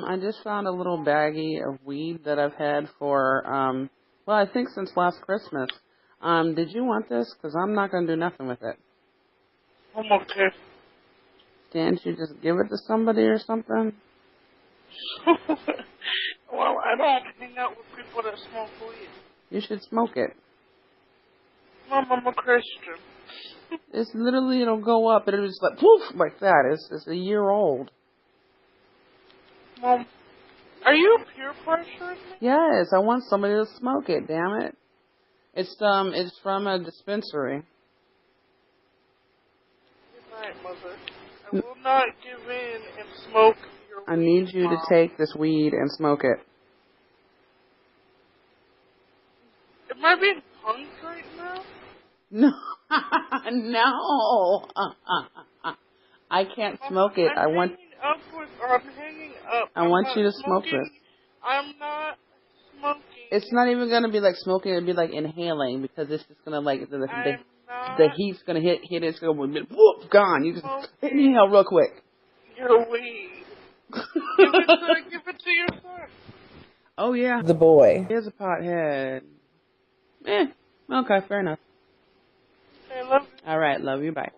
I just found a little baggie of weed that I've had for, well, I think since last Christmas. Did you want this? Because I'm not going to do nothing with it. I'm okay. Can't you just give it to somebody or something? Well, I don't hang out with people that smoke weed. You should smoke it. Mom, I'm a Christian. It's literally, it'll go up and it'll just like, poof, like that. It's a year old. Mom, are you peer pressuring me? Yes, I want somebody to smoke it, damn it. It's from a dispensary. Good night, Mother. I will not give in and smoke your I weed, need you Mom. to take this weed and smoke it. Am I being punked right now? No, no. I can't smoke it. I'm hanging up. I want you to smoke this. I'm not smoking. It's not even gonna be like smoking. It'll be like inhaling because it's just gonna like the heat's gonna hit it. It's gonna be whoop gone. You just inhale real quick. Your weed. Give it to your son. Oh yeah. The boy. Here's a pothead. Okay, fair enough. I love you. All right, love you. Bye.